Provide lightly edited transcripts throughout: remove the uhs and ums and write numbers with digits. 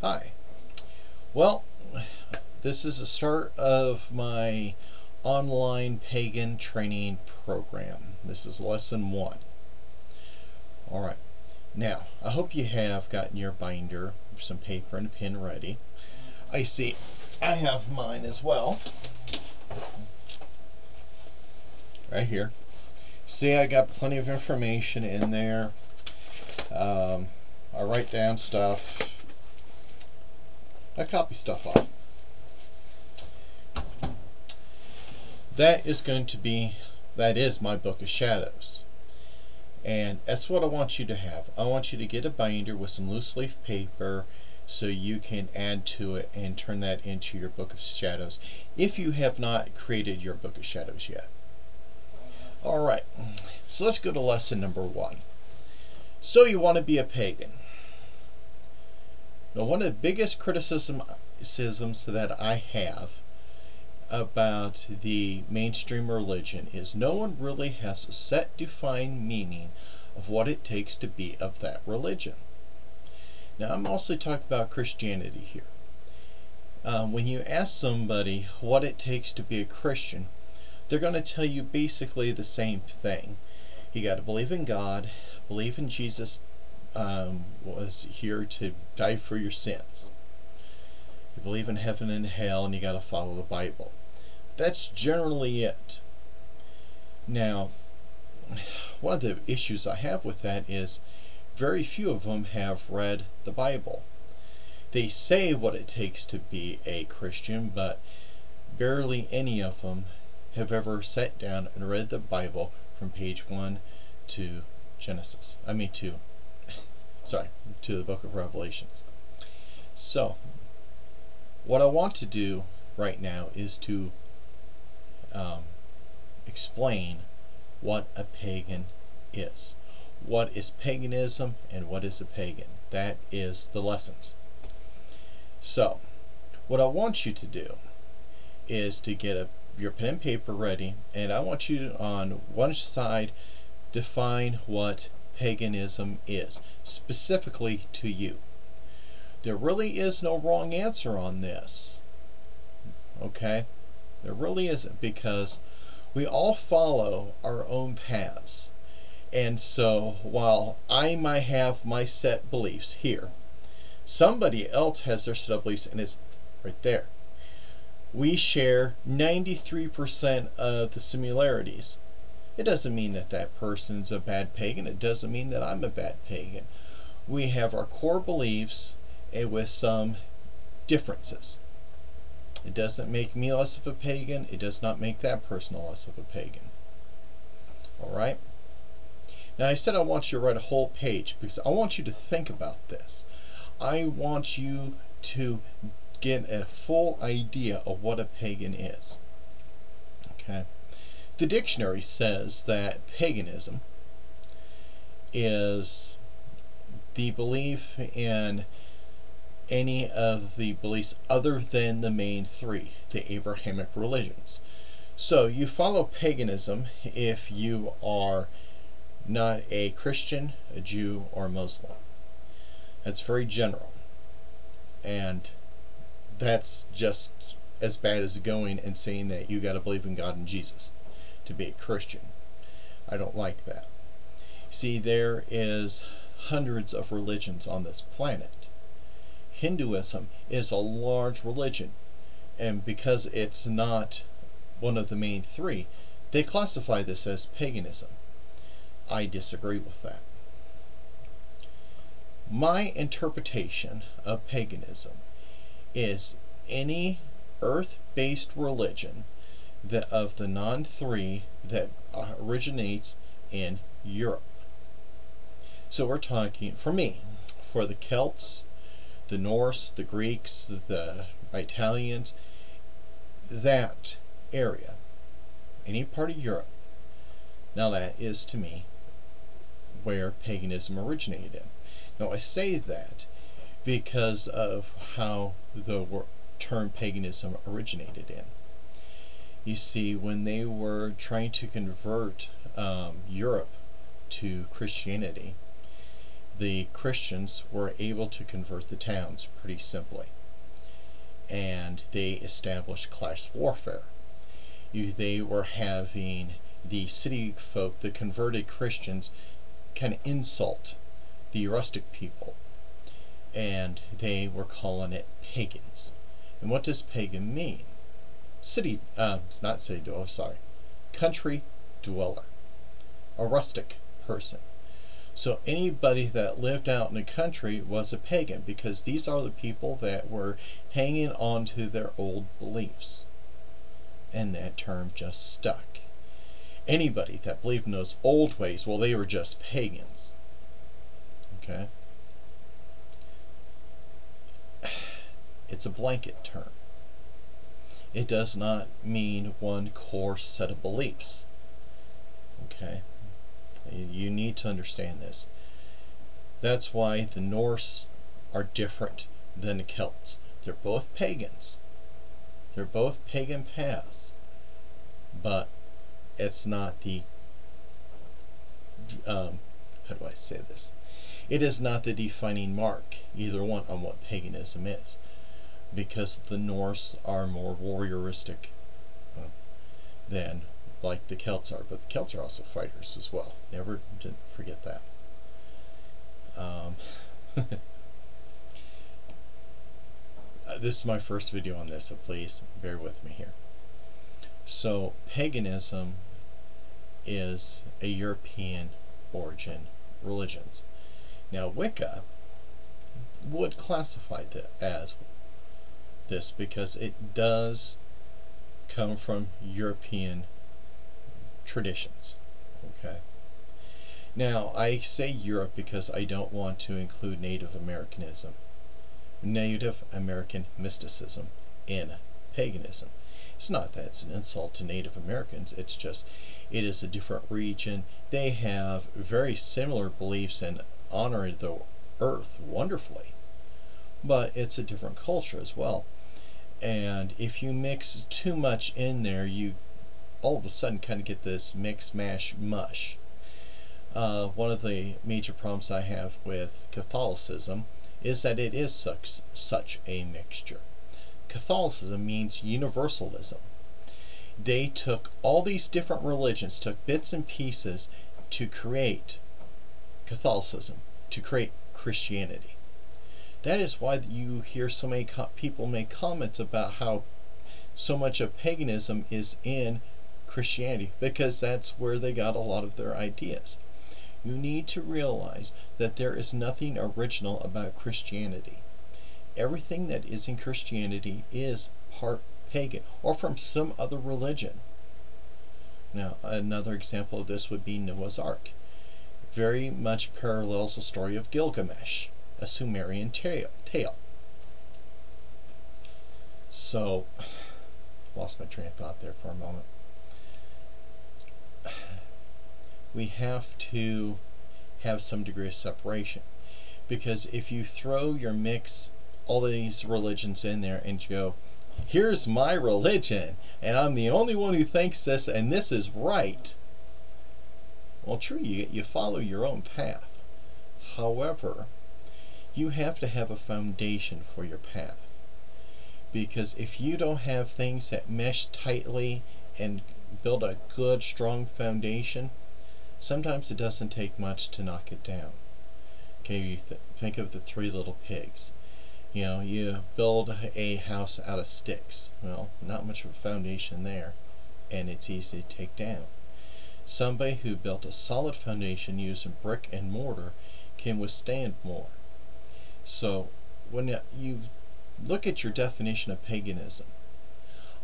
Hi. Well, this is the start of my online pagan training program. This is lesson 1. Alright, now I hope you have gotten your binder, some paper and a pen ready. I see I have mine as well. Right here. See, I got plenty of information in there. I write down stuff. I copy stuff off. That is my Book of Shadows. And that's what I want you to have. I want you to get a binder with some loose leaf paper so you can add to it and turn that into your Book of Shadows if you have not created your Book of Shadows yet. Alright, so let's go to lesson number 1. So you want to be a pagan. Now, one of the biggest criticisms that I have about the mainstream religion is no one really has a set defined meaning of what it takes to be of that religion. Now, I'm mostly talking about Christianity here. When you ask somebody what it takes to be a Christian, they're going to tell you basically the same thing. You got to believe in God, believe in Jesus was here to die for your sins. You believe in heaven and hell, and you got to follow the Bible. That's generally it. Now, one of the issues I have with that is very few of them have read the Bible. They say what it takes to be a Christian, but barely any of them have ever sat down and read the Bible from page 1 to Genesis. To the book of Revelations. So, what I want to do right now is to explain what a pagan is. What is paganism and what is a pagan? That is the lessons. So, what I want you to do is to get your pen and paper ready, and I want you to, on one side, define what paganism is, specifically to you. There really is no wrong answer on this. Okay? There really isn't, because we all follow our own paths. And so, while I might have my set beliefs here, somebody else has their set of beliefs, and it's right there. We share 93% of the similarities. It doesn't mean that that person's a bad pagan. It doesn't mean that I'm a bad pagan. We have our core beliefs with some differences. It doesn't make me less of a pagan. It does not make that person less of a pagan. Alright? Now, I said I want you to write a whole page because I want you to think about this. I want you to get a full idea of what a pagan is. Okay? The dictionary says that paganism is the belief in any of the beliefs other than the main 3, the Abrahamic religions. So you follow paganism if you are not a Christian, a Jew, or a Muslim. That's very general. And that's just as bad as going and saying that you got to believe in God and Jesus to be a Christian. I don't like that. See, there is hundreds of religions on this planet. Hinduism is a large religion, and because it's not one of the main 3, they classify this as paganism. I disagree with that. My interpretation of paganism is any earth-based religion of the non-3 that originates in Europe. So we're talking, for me, for the Celts, the Norse, the Greeks, the Italians, that area, any part of Europe. Now that is, to me, where paganism originated in. Now I say that because of how the term paganism originated in. You see, when they were trying to convert Europe to Christianity, the Christians were able to convert the towns pretty simply, and they established class warfare. They were having the city folk, the converted Christians, kind of insult the rustic people, and they were calling it pagans. And what does pagan mean? Not city dweller, sorry, country dweller, a rustic person. So anybody that lived out in the country was a pagan, because these are the people that were hanging on to their old beliefs. And that term just stuck. Anybody that believed in those old ways, well, they were just pagans. Okay? It's a blanket term. It does not mean one core set of beliefs. Okay? You need to understand this. That's why the Norse are different than the Celts. They're both pagans. They're both pagan paths. But it's not the, how do I say this? It is not the defining mark, either one, on what paganism is. Because the Norse are more warrioristic than like the Celts are, but the Celts are also fighters as well. Never didn't forget that. This is my first video on this, so please bear with me here. So paganism is a European origin religions. Now Wicca would classify that as this because it does come from European traditions. Okay. Now I say Europe because I don't want to include Native American mysticism in paganism. It's not that it's an insult to Native Americans, it's just it is a different region. They have very similar beliefs and honor the earth wonderfully, but it's a different culture as well. And if you mix too much in there, you all of a sudden kind of get this mix mash mush. One of the major problems I have with Catholicism is that it is such a mixture. Catholicism means universalism. They took all these different religions, took bits and pieces to create Catholicism, to create Christianity. That is why you hear so many people make comments about how so much of paganism is in Christianity, because that's where they got a lot of their ideas. You need to realize that there is nothing original about Christianity. Everything that is in Christianity is part pagan or from some other religion. Now, another example of this would be Noah's Ark. Very much parallels the story of Gilgamesh, a Sumerian tale. So, lost my train of thought there for a moment. We have to have some degree of separation, because if you throw your mix all these religions in there and you go, here's my religion and I'm the only one who thinks this and this is right, well, true, you follow your own path. However, you have to have a foundation for your path, because if you don't have things that mesh tightly and build a good strong foundation, sometimes it doesn't take much to knock it down. Okay, you think of the Three Little Pigs. You know, you build a house out of sticks. Well, not much of a foundation there, and it's easy to take down. Somebody who built a solid foundation using brick and mortar can withstand more. So when you look at your definition of paganism,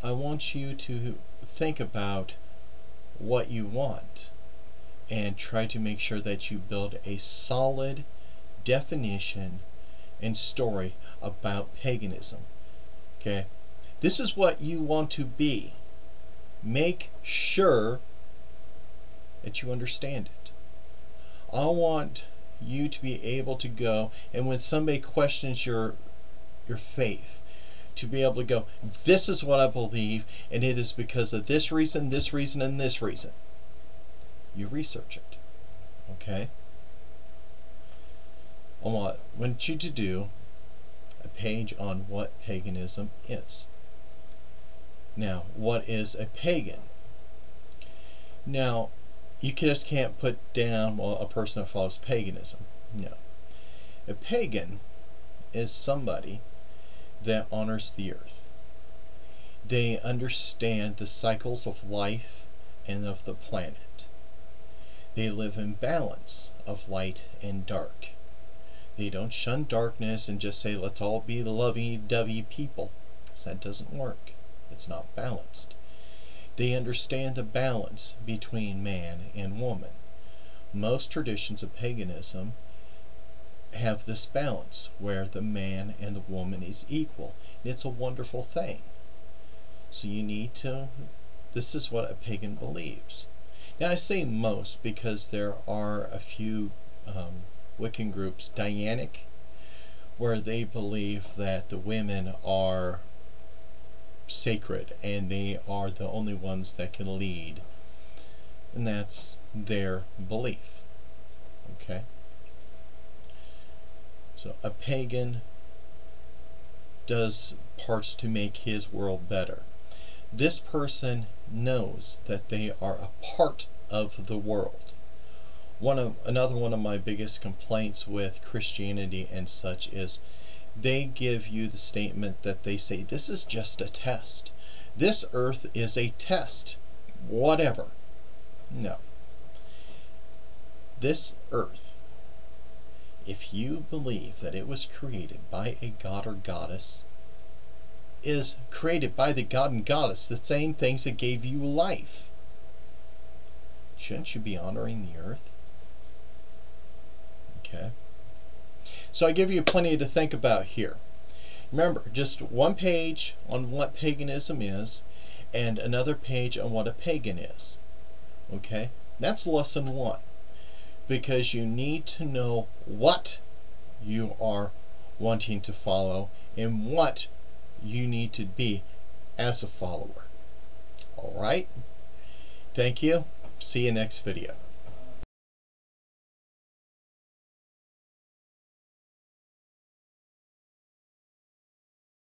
I want you to think about what you want and try to make sure that you build a solid definition and story about paganism. Okay? This is what you want to be. Make sure that you understand it. I want you to be able to go, and when somebody questions your faith, to be able to go, this is what I believe, and it is because of this reason, and this reason. You research it. Okay? I want you to do a page on what paganism is. Now, what is a pagan? Now, you just can't put down, well, a person that follows paganism. No. A pagan is somebody that honors the earth. They understand the cycles of life and of the planet. They live in balance of light and dark. They don't shun darkness and just say, let's all be lovey-dovey people. Because that doesn't work. It's not balanced. They understand the balance between man and woman. Most traditions of paganism have this balance where the man and the woman is equal. It's a wonderful thing. So you need to, this is what a pagan believes. Now I say most because there are a few Wiccan groups, Dianic, where they believe that the women are sacred and they are the only ones that can lead, and that's their belief. Okay, so a pagan does parts to make his world better. This person knows that they are a part of the world. Another one of my biggest complaints with Christianity and such is they give you the statement that they say, this is just a test. This earth is a test. Whatever. No. This earth, if you believe that it was created by a god or goddess, is created by the god and goddess, the same things that gave you life. Shouldn't you be honoring the earth? Okay. So I give you plenty to think about here. Remember, just one page on what paganism is and another page on what a pagan is. Okay? That's lesson 1. Because you need to know what you are wanting to follow and what you need to be as a follower. Alright? Thank you. See you next video.